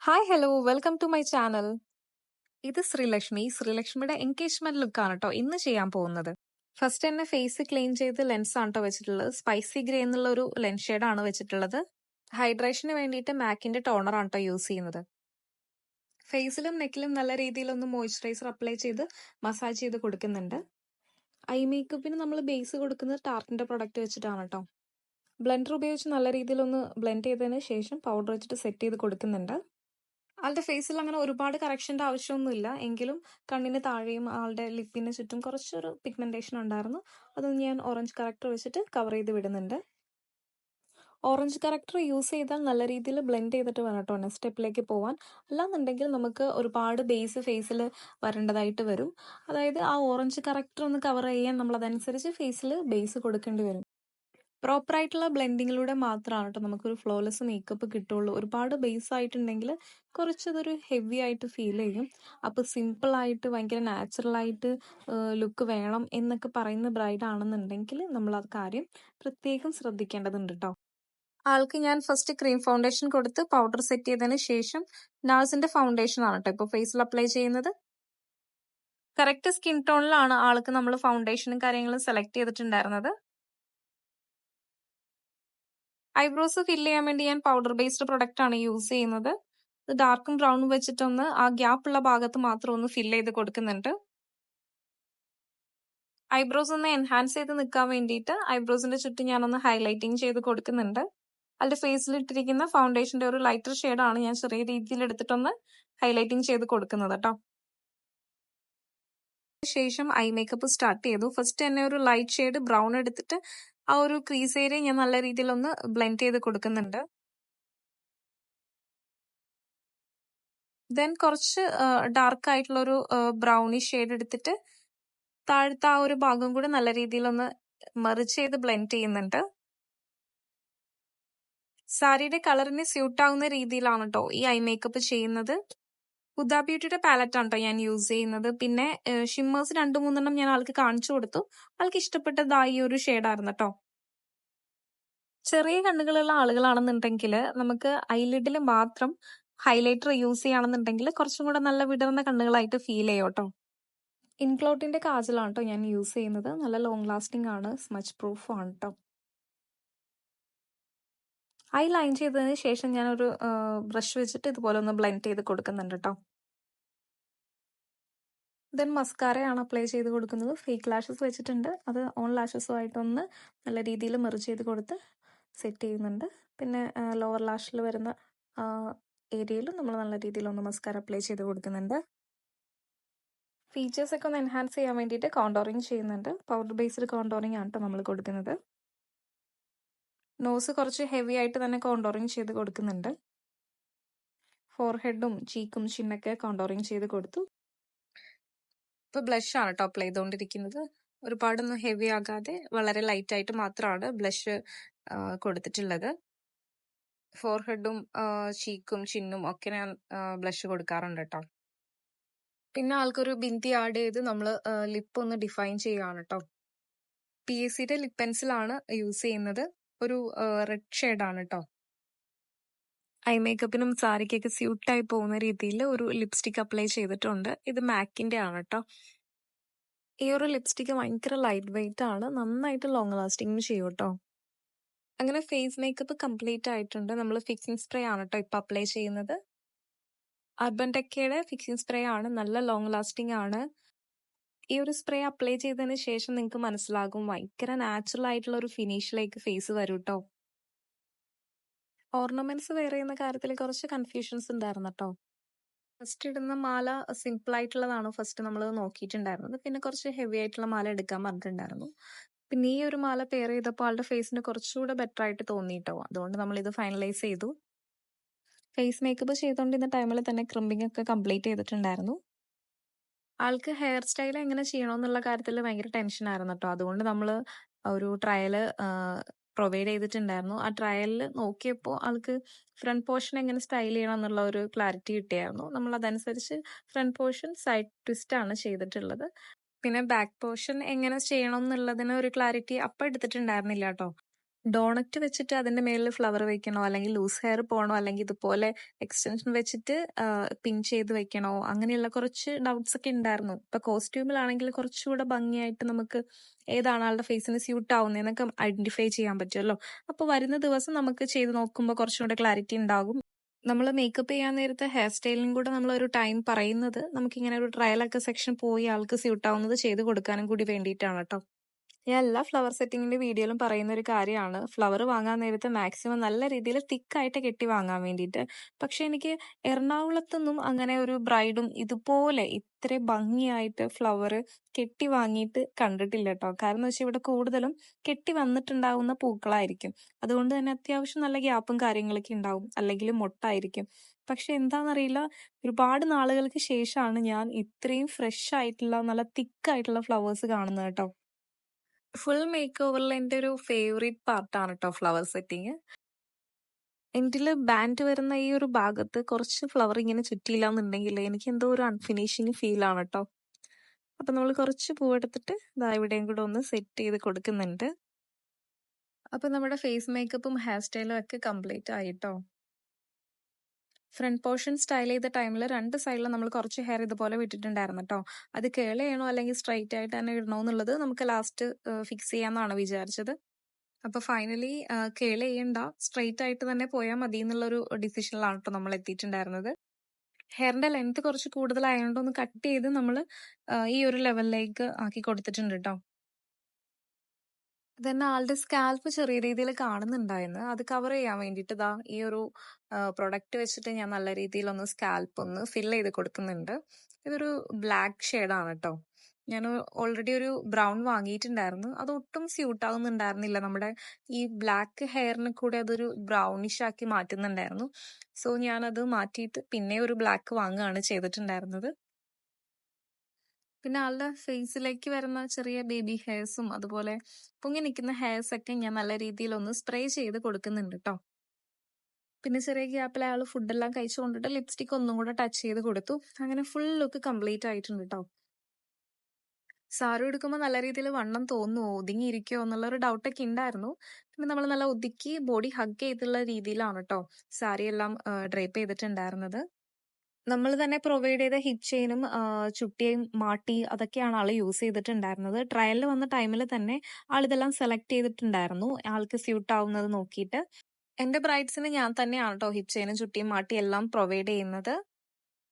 Hi hello welcome to my channel. ഇത് ശ്രീലക്ഷ്മിയുടെ engagement ലുക്കാണ് കേട്ടോ ഇന്ന് ചെയ്യാൻ പോകുന്നത്. ഫസ്റ്റ് തന്നെ ഫേസ് ക്ലീൻ ചെയ്ത് ലെൻസ് ആണ് കേട്ടോ വെച്ചിട്ടുള്ളത്. സ്പൈസി ഗ്രേ എന്നുള്ള ഒരു ലെൻസ് ഷെയ്ഡാണ് വെച്ചിട്ടുള്ളത്. ഹൈഡ്രേഷന് വേണ്ടിയിട്ട് മാക്കിന്റെ ടോണർ ആണ് കേട്ടോ യൂസ് ചെയ്യുന്നത്. ഫേസിലും നെക്കിലും നല്ല രീതിയിലൊന്ന് മോയ്സ്ചറൈസർ അപ്ലൈ ചെയ്ത് മസാജ് ചെയ്ത് കൊടുക്കുന്നുണ്ട്. ഐ മേക്കപ്പിന് നമ്മൾ ബേസ് കൊടുക്കുന്നത് ടാർട്ടിന്റെ പ്രൊഡക്റ്റ് വെച്ചിട്ടാണ് കേട്ടോ. ബ്ലെൻഡർ ഉപയോഗിച്ച് നല്ല രീതിയിലൊന്ന് ബ്ലെൻഡ് ചെയ്തതിന് ശേഷം പൗഡർ വെച്ചിട്ട് സെറ്റ് ചെയ്ത് കൊടുക്കുന്നുണ്ട്. ആളുടെ ഫേസിൽ അങ്ങനെ ഒരുപാട് കറക്ഷന്റെ ആവശ്യമൊന്നുമില്ല, എങ്കിലും കണ്ണിന് താഴെയും ആളുടെ ലിപ്പിന് ചുറ്റും കുറച്ചൊരു പിഗ്മെന്റേഷൻ ഉണ്ടായിരുന്നു. അതൊന്ന് ഞാൻ ഓറഞ്ച് കറക്ടർ വെച്ചിട്ട് കവർ ചെയ്ത് വിടുന്നുണ്ട്. ഓറഞ്ച് കറക്ടർ യൂസ് ചെയ്താൽ നല്ല രീതിയിൽ ബ്ലെൻഡ് ചെയ്തിട്ട് വേണം കേട്ടോ നെക്സ്റ്റ് സ്റ്റെപ്പിലേക്ക് പോവാൻ. അല്ലാന്നുണ്ടെങ്കിൽ നമുക്ക് ഒരുപാട് ബേസ് ഫേസിൽ വരേണ്ടതായിട്ട് വരും. അതായത് ആ ഓറഞ്ച് കറക്ടർ ഒന്ന് കവർ ചെയ്യാൻ നമ്മൾ അതനുസരിച്ച് ഫേസിൽ ബേസ് കൊടുക്കേണ്ടി വരും. പ്രോപ്പർ ആയിട്ടുള്ള ബ്ലെൻഡിങ്ങിലൂടെ മാത്രമാണ് കേട്ടോ നമുക്കൊരു ഫ്ലോലെസ് മേക്കപ്പ് കിട്ടുള്ളൂ. ഒരുപാട് ബേസ് ആയിട്ടുണ്ടെങ്കിൽ കുറച്ചതൊരു ഹെവി ആയിട്ട് ഫീൽ ചെയ്യും. അപ്പോൾ സിമ്പിൾ ആയിട്ട് ഭയങ്കര നാച്ചുറൽ ആയിട്ട് ലുക്ക് വേണം എന്നൊക്കെ പറയുന്ന ബ്രൈഡ് ആണെന്നുണ്ടെങ്കിൽ നമ്മൾ ആ കാര്യം പ്രത്യേകം ശ്രദ്ധിക്കേണ്ടതുണ്ട് കേട്ടോ. ആൾക്ക് ഞാൻ ഫസ്റ്റ് ക്രീം ഫൗണ്ടേഷൻ കൊടുത്ത് പൗഡർ സെറ്റ് ചെയ്തതിന് ശേഷം നാഴ്സിന്റെ ഫൗണ്ടേഷൻ ആണ് കേട്ടോ ഇപ്പോൾ ഫേസിൽ അപ്ലൈ ചെയ്യുന്നത്. കറക്റ്റ് സ്കിൻ ടോണിലാണ് ആൾക്ക് നമ്മൾ ഫൗണ്ടേഷനും കാര്യങ്ങളും സെലക്ട് ചെയ്തിട്ടുണ്ടായിരുന്നത്. ഐബ്രോസ് ഫില്ല് ചെയ്യാൻ വേണ്ടി ഞാൻ പൗഡർ ബേസ്ഡ് പ്രൊഡക്റ്റ് ആണ് യൂസ് ചെയ്യുന്നത്. ഇത് ഡാർക്കും ബ്രൗണും വെച്ചിട്ടൊന്ന് ആ ഗ്യാപ്പ് ഉള്ള ഭാഗത്ത് മാത്രം ഒന്ന് ഫില്ല് ചെയ്ത് കൊടുക്കുന്നുണ്ട്. ഐബ്രോസ് ഒന്ന് എൻഹാൻസ് ചെയ്ത് നിൽക്കാൻ വേണ്ടിയിട്ട് ഐബ്രോസിന്റെ ചുറ്റും ഞാനൊന്ന് ഹൈലൈറ്റിംഗ് ചെയ്ത് കൊടുക്കുന്നുണ്ട്. അതിന്റെ ഫേസിൽ ഇട്ടിരിക്കുന്ന ഫൗണ്ടേഷന്റെ ഒരു ലൈറ്റർ ഷെയ്ഡാണ് ഞാൻ ചെറിയ രീതിയിൽ എടുത്തിട്ടൊന്ന് ഹൈലൈറ്റിംഗ് ചെയ്ത് കൊടുക്കുന്നത് കേട്ടോ. ശേഷം ഐ മേക്കപ്പ് സ്റ്റാർട്ട് ചെയ്തു. ഫസ്റ്റ് തന്നെ ഒരു ലൈറ്റ് ഷെയ്ഡ് ബ്രൗൺ എടുത്തിട്ട് ആ ഒരു ക്രീസ് ഏരിയ ഞാൻ നല്ല രീതിയിൽ ഒന്ന് ബ്ലെൻഡ് ചെയ്ത് കൊടുക്കുന്നുണ്ട്. ദെൻ കുറച്ച് ഡാർക്ക് ആയിട്ടുള്ള ഒരു ബ്രൗണിഷ് ഷെയ്ഡ് എടുത്തിട്ട് താഴത്തെ ആ ഒരു ഭാഗം കൂടെ നല്ല രീതിയിലൊന്ന് മെർജ് ചെയ്ത് ബ്ലെൻഡ് ചെയ്യുന്നുണ്ട്. സാരിയുടെ കളറിന് സ്യൂട്ട് ആവുന്ന രീതിയിലാണ് കേട്ടോ ഈ ഐ മേക്കപ്പ് ചെയ്യുന്നത്. ഹുദ ബ്യൂട്ടിയുടെ പാലറ്റ് ആണ് കേട്ടോ ഞാൻ യൂസ് ചെയ്യുന്നത്. പിന്നെ ഷിമ്മേഴ്സ് 2-3 ഞാൻ ആൾക്ക് കാണിച്ചു കൊടുത്തു. ആൾക്ക് ഇഷ്ടപ്പെട്ടത് ഈ ഒരു ഷെയ്ഡായിരുന്നു കേട്ടോ. ചെറിയ കണ്ണുകളുള്ള ആളുകളാണെന്നുണ്ടെങ്കിൽ നമുക്ക് ഐലിഡിൽ മാത്രം ഹൈലൈറ്റർ യൂസ് ചെയ്യുകയാണെന്നുണ്ടെങ്കിൽ കുറച്ചും കൂടെ നല്ല വിടർന്ന കണ്ണുകളായിട്ട് ഫീൽ ചെയ്യും കേട്ടോ. ഇൻക്ലോട്ടിന്റെ കാജലാണ് കേട്ടോ ഞാൻ യൂസ് ചെയ്യുന്നത്. നല്ല ലോങ് ലാസ്റ്റിംഗ് ആണ്, സ്മച്ച് പ്രൂഫ് ആണ് കേട്ടോ. ഐ ലൈൻ ചെയ്തതിന് ശേഷം ഞാനൊരു ബ്രഷ് വെച്ചിട്ട് ഇതുപോലെ ഒന്ന് ബ്ലെൻഡ് ചെയ്ത് കൊടുക്കുന്നുണ്ട് കേട്ടോ. ദെൻ മസ്കാരയാണ് അപ്ലൈ ചെയ്ത് കൊടുക്കുന്നത്. ഫേക്ക് ലാഷസ് വെച്ചിട്ടുണ്ട്, അത് ഓൺ ലാഷസുമായിട്ടൊന്ന് നല്ല രീതിയിൽ മെർജ് ചെയ്ത് കൊടുത്ത് സെറ്റ് ചെയ്യുന്നുണ്ട്. പിന്നെ ലോവർ ലാഷിൽ വരുന്ന ഏരിയയിൽ നമ്മൾ നല്ല രീതിയിലൊന്ന് മസ്കാര അപ്ലൈ ചെയ്ത് കൊടുക്കുന്നുണ്ട്. ഫീച്ചേഴ്സ് ഒക്കെ ഒന്ന് എൻഹാൻസ് ചെയ്യാൻ വേണ്ടിയിട്ട് കോണ്ടോറിങ് ചെയ്യുന്നുണ്ട്. പൗഡർ ബേസ്ഡ് കോണ്ടോറിങ് ആണ് കേട്ടോ നമ്മൾ കൊടുക്കുന്നത്. നോസ് കുറച്ച് ഹെവി ആയിട്ട് തന്നെ കോണ്ടോറിങ് ചെയ്ത് കൊടുക്കുന്നുണ്ട്. ഫോർഹെഡും ചീക്കും ചിന്നൊക്കെ കോണ്ടോറിങ് ചെയ്ത് കൊടുത്തു. ഇപ്പൊ ബ്ലഷ് ആണ് കേട്ടോ അപ്ലൈ ചെയ്തുകൊണ്ടിരിക്കുന്നത്. ഒരുപാടൊന്നും ഹെവി ആകാതെ വളരെ ലൈറ്റ് ആയിട്ട് മാത്രമാണ് ബ്ലഷ് കൊടുത്തിട്ടുള്ളത്. ഫോർഹെഡും ചീക്കും ചിന്നും ഒക്കെ ഞാൻ ബ്ലഷ് കൊടുക്കാറുണ്ട് കേട്ടോ. പിന്നെ ആൾക്കൊരു ബിന്ദി ആഡ് ചെയ്ത് നമ്മൾ ലിപ്പ് ഒന്ന് ഡിഫൈൻ ചെയ്യുകയാണ് കേട്ടോ. PSCയുടെ ലിപ് പെൻസിലാണ് യൂസ് ചെയ്യുന്നത്. ഒരു റെഡ് ഷെയ്ഡാണ് കേട്ടോ. ഐ മേക്കപ്പിനും സാരിക്കൊക്കെ സ്യൂട്ടായി പോകുന്ന രീതിയിൽ ഒരു ലിപ്സ്റ്റിക് അപ്ലൈ ചെയ്തിട്ടുണ്ട്. ഇത് മാക്കിന്റെ ആണ് കേട്ടോ. ഈ ഒരു ലിപ്സ്റ്റിക് ഭയങ്കര ലൈറ്റ് വെയിറ്റ് ആണ്, നന്നായിട്ട് ലോങ് ലാസ്റ്റിംഗ് ചെയ്യും കേട്ടോ. അങ്ങനെ ഫേസ് മേക്കപ്പ് കംപ്ലീറ്റ് ആയിട്ടുണ്ട്. നമ്മൾ ഫിക്സിംഗ് സ്പ്രേ ആണ് കേട്ടോ ഇപ്പൊ അപ്ലൈ ചെയ്യുന്നത്. അർബൻ ടെക്കയുടെ ഫിക്സിംഗ് സ്പ്രേ ആണ്, നല്ല ലോങ് ലാസ്റ്റിംഗ് ആണ്. ഈ ഒരു സ്പ്രേ അപ്ലൈ ചെയ്തതിന് ശേഷം നിങ്ങൾക്ക് മനസ്സിലാകും ഭയങ്കര നാച്ചുറൽ ആയിട്ടുള്ള ഒരു ഫിനിഷിലേക്ക് ഫേസ് വരും കേട്ടോ. ഓർണമെന്റ്സ് വെയർ ചെയ്യുന്ന കാര്യത്തിൽ കുറച്ച് കൺഫ്യൂഷൻസ് ഉണ്ടായിരുന്നു കേട്ടോ. ഫസ്റ്റ് ഇടുന്ന മാല സിമ്പിൾ ആയിട്ടുള്ളതാണ് ഫസ്റ്റ് നമ്മൾ നോക്കിയിട്ടുണ്ടായിരുന്നത്. പിന്നെ കുറച്ച് ഹെവി ആയിട്ടുള്ള മാല എടുക്കാൻ പറഞ്ഞിട്ടുണ്ടായിരുന്നു. പിന്നെ ഈ ഒരു മാല പെയർ ചെയ്തപ്പോൾ ആളുടെ ഫേസിന് കുറച്ചുകൂടെ ബെറ്റർ ആയിട്ട് തോന്നിയിട്ടോ. അതുകൊണ്ട് നമ്മൾ ഇത് ഫൈനലൈസ് ചെയ്തു. ഫേസ് മേക്കപ്പ് ചെയ്തുകൊണ്ടിരുന്ന ടൈമിൽ തന്നെ ക്രിമ്പിംഗ് ഒക്കെ കംപ്ലീറ്റ് ചെയ്തിട്ടുണ്ടായിരുന്നു. ആൾക്ക് ഹെയർ സ്റ്റൈൽ എങ്ങനെ ചെയ്യണമെന്നുള്ള കാര്യത്തിൽ ഭയങ്കര ടെൻഷൻ ആയിരുന്നു കേട്ടോ. അതുകൊണ്ട് നമ്മൾ ഒരു ട്രയൽ പ്രൊവൈഡ് ചെയ്തിട്ടുണ്ടായിരുന്നു. ആ ട്രയലിൽ നോക്കിയപ്പോൾ ആൾക്ക് ഫ്രണ്ട് പോർഷൻ എങ്ങനെ സ്റ്റൈൽ ചെയ്യണം എന്നുള്ള ഒരു ക്ലാരിറ്റി കിട്ടിയായിരുന്നു. നമ്മൾ അതനുസരിച്ച് ഫ്രണ്ട് പോർഷൻ സൈഡ് ട്വിസ്റ്റ് ആണ് ചെയ്തിട്ടുള്ളത്. പിന്നെ ബാക്ക് പോർഷൻ എങ്ങനെ ചെയ്യണം എന്നുള്ളതിന് ഒരു ക്ലാരിറ്റി അപ്പം എടുത്തിട്ടുണ്ടായിരുന്നില്ല കേട്ടോ. ഡോണറ്റ് വെച്ചിട്ട് അതിന്റെ മേളിൽ ഫ്ലവർ വെക്കണോ, അല്ലെങ്കിൽ ലൂസ് ഹെയർ പോകണോ, അല്ലെങ്കിൽ ഇതുപോലെ എക്സ്റ്റൻഷൻ വെച്ചിട്ട് പിൻ ചെയ്ത് വെക്കണോ, അങ്ങനെയുള്ള കുറച്ച് ഡൗട്ട്സ് ഒക്കെ ഉണ്ടായിരുന്നു. ഇപ്പൊ കോസ്റ്റ്യൂമിലാണെങ്കിൽ കുറച്ചുകൂടെ ഭംഗിയായിട്ട് നമുക്ക് ഏതാണ് ആളുടെ ഫേസിന് സ്യൂട്ട് ആവുന്നതെന്നൊക്കെ ഐഡന്റിഫൈ ചെയ്യാൻ പറ്റുമല്ലോ. അപ്പൊ വരുന്ന ദിവസം നമുക്ക് ചെയ്ത് നോക്കുമ്പോൾ കുറച്ചുകൂടെ ക്ലാരിറ്റി ഉണ്ടാകും. നമ്മൾ മേക്കപ്പ് ചെയ്യാൻ നേരത്തെ ഹെയർ സ്റ്റൈലിനും കൂടെ നമ്മൾ ഒരു ടൈം പറയുന്നത് നമുക്കിങ്ങനെ ഒരു ട്രയലൊക്കെ സെക്ഷൻ പോയി ആൾക്ക് സ്യൂട്ട് ആവുന്നത് ചെയ്ത് കൊടുക്കാനും കൂടി വേണ്ടിയിട്ടാണ് കേട്ടോ. ഞാൻ എല്ലാ ഫ്ലവർ സെറ്റിങ്ങിന്റെ വീഡിയോയിലും പറയുന്ന ഒരു കാര്യമാണ് ഫ്ലവർ വാങ്ങാൻ നേരത്തെ മാക്സിമം നല്ല രീതിയിൽ തിക്കായിട്ട് കെട്ടി വാങ്ങാൻ വേണ്ടിയിട്ട്. പക്ഷെ എനിക്ക് എറണാകുളത്തൊന്നും അങ്ങനെ ഒരു ബ്രൈഡും ഇതുപോലെ ഇത്ര ഭംഗിയായിട്ട് ഫ്ലവർ കെട്ടി വാങ്ങിയിട്ട് കണ്ടിട്ടില്ല കേട്ടോ. കാരണം വെച്ചാൽ ഇവിടെ കൂടുതലും കെട്ടി വന്നിട്ടുണ്ടാവുന്ന പൂക്കളായിരിക്കും. അതുകൊണ്ട് തന്നെ അത്യാവശ്യം നല്ല ഗ്യാപ്പും കാര്യങ്ങളൊക്കെ ഉണ്ടാവും, അല്ലെങ്കിൽ മൊട്ടായിരിക്കും. പക്ഷെ എന്താണെന്നറിയില്ല, ഒരുപാട് നാളുകൾക്ക് ശേഷമാണ് ഞാൻ ഇത്രയും ഫ്രഷ് ആയിട്ടുള്ള നല്ല തിക്കായിട്ടുള്ള ഫ്ലവേഴ്സ് കാണുന്നത് കേട്ടോ. ഫുൾ മേക്ക് ഓവറിൽ എൻ്റെ ഒരു ഫേവറേറ്റ് പാർട്ടാണ് കേട്ടോ ഫ്ലവർ സെറ്റിങ്. എൻഡിൽ ബാൻഡ് വരുന്ന ഈ ഒരു ഭാഗത്ത് കുറച്ച് ഫ്ലവർ ഇങ്ങനെ ചുറ്റിയില്ല എന്നുണ്ടെങ്കിൽ എനിക്ക് എന്തോ ഒരു അൺഫിനിഷിങ് ഫീൽ ആണ് കേട്ടോ. അപ്പൊ നമ്മൾ കുറച്ച് പൂവെടുത്തിട്ട് ഇതാ ഇവിടെയും കൂടെ ഒന്ന് സെറ്റ് ചെയ്ത് കൊടുക്കുന്നുണ്ട്. അപ്പൊ നമ്മുടെ ഫേസ് മേക്കപ്പും ഹെയർ സ്റ്റൈലും ഒക്കെ കംപ്ലീറ്റ് ആയിട്ടോ. ഫ്രണ്ട് പോർഷൻ സ്റ്റൈൽ ചെയ്ത ടൈമിൽ രണ്ട് സൈഡിലും നമ്മൾ കുറച്ച് ഹെയർ ഇതുപോലെ വിട്ടിട്ടുണ്ടായിരുന്നു കേട്ടോ. അത് കേൾ ചെയ്യണോ അല്ലെങ്കിൽ സ്ട്രൈറ്റ് ആയിട്ട് തന്നെ ഇടണോ എന്നുള്ളത് നമുക്ക് ലാസ്റ്റ് ഫിക്സ് ചെയ്യാന്നാണ് വിചാരിച്ചത്. അപ്പൊ ഫൈനലി കേൾ ചെയ്യണ്ട, സ്ട്രെയിറ്റ് ആയിട്ട് തന്നെ പോയാൽ മതി എന്നുള്ളൊരു ഡിസിഷനിലാണ് കേട്ടോ നമ്മൾ എത്തിയിട്ടുണ്ടായിരുന്നത്. ഹെയറിന്റെ ലെങ്ത് കുറച്ച് കൂടുതലായതുകൊണ്ട് ഒന്ന് കട്ട് ചെയ്ത് നമ്മൾ ഈ ഒരു ലെവലിലേക്ക് ആക്കി കൊടുത്തിട്ടുണ്ട് കേട്ടോ. തന്നെ ആളുടെ സ്കാൽപ്പ് ചെറിയ രീതിയിൽ കാണുന്നുണ്ടായിരുന്നു. അത് കവർ ചെയ്യാൻ വേണ്ടിയിട്ട് ദാ ഈ ഒരു പ്രൊഡക്റ്റ് വെച്ചിട്ട് ഞാൻ നല്ല രീതിയിൽ ഒന്ന് സ്കാൽപ്പ് ഒന്ന് ഫില്ല് ചെയ്ത് കൊടുക്കുന്നുണ്ട്. ഇതൊരു ബ്ലാക്ക് ഷെയ്ഡാണ് കേട്ടോ. ഞാൻ ഓൾറെഡി ഒരു ബ്രൗൺ വാങ്ങിയിട്ടുണ്ടായിരുന്നു. അത് ഒട്ടും സ്യൂട്ട് ആവുന്നുണ്ടായിരുന്നില്ല. നമ്മുടെ ഈ ബ്ലാക്ക് ഹെയറിന് കൂടെ അതൊരു ബ്രൗണിഷ് ആക്കി മാറ്റുന്നുണ്ടായിരുന്നു. സോ ഞാനത് മാറ്റിയിട്ട് പിന്നെ ഒരു ബ്ലാക്ക് വാങ്ങുകയാണ് ചെയ്തിട്ടുണ്ടായിരുന്നത്. പിന്നെ ആളുടെ ഫേസിലേക്ക് വരുന്ന ചെറിയ ബേബി ഹെയർസും അതുപോലെ പൊങ്ങി നിൽക്കുന്ന ഹെയർസ് ഒക്കെ ഞാൻ നല്ല രീതിയിൽ ഒന്ന് സ്പ്രേ ചെയ്ത് കൊടുക്കുന്നുണ്ട് കേട്ടോ. പിന്നെ ചെറിയ ഗ്യാപ്പിൽ അയാൾ ഫുഡെല്ലാം കഴിച്ചു കൊണ്ടിട്ട് ലിപ്സ്റ്റിക് ഒന്നും കൂടെ ടച്ച് ചെയ്ത് കൊടുത്തു. അങ്ങനെ ഫുൾ ലുക്ക് കംപ്ലീറ്റ് ആയിട്ടുണ്ട് കേട്ടോ. സാരി എടുക്കുമ്പോൾ നല്ല രീതിയിൽ വണ്ണം തോന്നുമോ, ഒതുങ്ങിയിരിക്കുമോ എന്നുള്ളൊരു ഡൗട്ടൊക്കെ ഉണ്ടായിരുന്നു. പിന്നെ നമ്മൾ നല്ല ഒതുക്കി ബോഡി ഹഗ് ചെയ്തുള്ള രീതിയിലാണ് കേട്ടോ സാരി എല്ലാം ഡ്രേപ്പ് ചെയ്തിട്ടുണ്ടായിരുന്നത്. നമ്മൾ തന്നെ പ്രൊവൈഡ് ചെയ്ത ഹിപ്പ് ചെയിനും ചുട്ടിയും മാട്ടി അതൊക്കെയാണ് ആള് യൂസ് ചെയ്തിട്ടുണ്ടായിരുന്നത്. ട്രയലിൽ വന്ന ടൈമിൽ തന്നെ ആളിതെല്ലാം സെലക്ട് ചെയ്തിട്ടുണ്ടായിരുന്നു ആൾക്ക് സ്യൂട്ട് ആവുന്നത് നോക്കിയിട്ട്. എന്റെ ബ്രൈഡ്സിന് ഞാൻ തന്നെയാണ് കേട്ടോ ഹിപ്പ് ചെയിനും ചുട്ടിയും മാട്ടി എല്ലാം പ്രൊവൈഡ് ചെയ്യുന്നത്.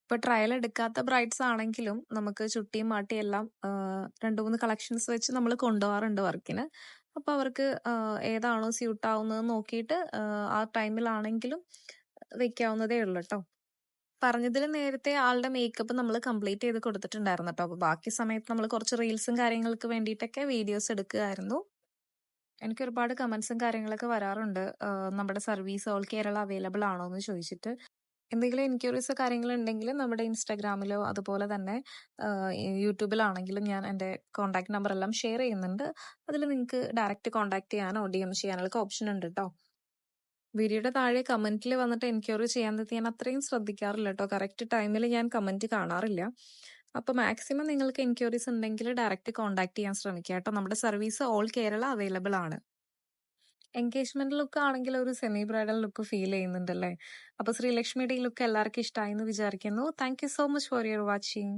ഇപ്പൊ ട്രയൽ എടുക്കാത്ത ബ്രൈഡ്സ് ആണെങ്കിലും നമുക്ക് ചുട്ടിയും മാട്ടിയും എല്ലാം 2-3 കളക്ഷൻസ് വെച്ച് നമ്മൾ കൊണ്ടുപോകാറുണ്ട് വർക്കിന്. അപ്പൊ അവർക്ക് ഏതാണോ സ്യൂട്ട് ആവുന്നത് നോക്കിയിട്ട് ആ ടൈമിലാണെങ്കിലും വെക്കാവുന്നതേ ഉള്ളൂ കേട്ടോ. പറഞ്ഞതിൽ നേരത്തെ ആളുടെ മേക്കപ്പ് നമ്മൾ കംപ്ലീറ്റ് ചെയ്ത് കൊടുത്തിട്ടുണ്ടായിരുന്നു കേട്ടോ. അപ്പൊ ബാക്കി സമയത്ത് നമ്മൾ കുറച്ച് റീൽസും കാര്യങ്ങൾക്ക് വേണ്ടിയിട്ടൊക്കെ വീഡിയോസ് എടുക്കുകയായിരുന്നു. എനിക്ക് ഒരുപാട് കമന്റ്സും കാര്യങ്ങളൊക്കെ വരാറുണ്ട് നമ്മുടെ സർവീസ് ഓൾ കേരള അവൈലബിൾ ആണോ എന്ന് ചോദിച്ചിട്ട്. എന്തെങ്കിലും എൻക്വയറീസോ കാര്യങ്ങളുണ്ടെങ്കിൽ നമ്മുടെ ഇൻസ്റ്റാഗ്രാമിലോ അതുപോലെ തന്നെ യൂട്യൂബിലാണെങ്കിലും ഞാൻ എൻ്റെ കോൺടാക്ട് നമ്പർ എല്ലാം ഷെയർ ചെയ്യുന്നുണ്ട്. അതിൽ നിങ്ങൾക്ക് ഡയറക്റ്റ് കോൺടാക്ട് ചെയ്യാനോ DM ചെയ്യാനൊക്കെ ഓപ്ഷൻ ഉണ്ട് കേട്ടോ. വീഡിയോയുടെ താഴെ കമന്റിൽ വന്നിട്ട് എൻക്വയറി ചെയ്യാൻ നേരത്ത് ഞാൻ അത്രയും ശ്രദ്ധിക്കാറില്ല കേട്ടോ. കറക്റ്റ് ടൈമിൽ ഞാൻ കമന്റ് കാണാറില്ല. അപ്പൊ മാക്സിമം നിങ്ങൾക്ക് എൻക്വയറീസ് ഉണ്ടെങ്കിൽ ഡയറക്റ്റ് കോൺടാക്ട് ചെയ്യാൻ ശ്രമിക്കുക കേട്ടോ. നമ്മുടെ സർവീസ് ഓൾ കേരള അവൈലബിൾ ആണ്. എൻഗേജ്മെന്റ് ലുക്ക് ആണെങ്കിൽ ഒരു സെമി ബ്രൈഡൽ ലുക്ക് ഫീൽ ചെയ്യുന്നുണ്ടല്ലേ. അപ്പൊ ശ്രീലക്ഷ്മിയുടെ ഈ ലുക്ക് എല്ലാവർക്കും ഇഷ്ടമായി എന്ന് വിചാരിക്കുന്നു. Thank you so much for your watching.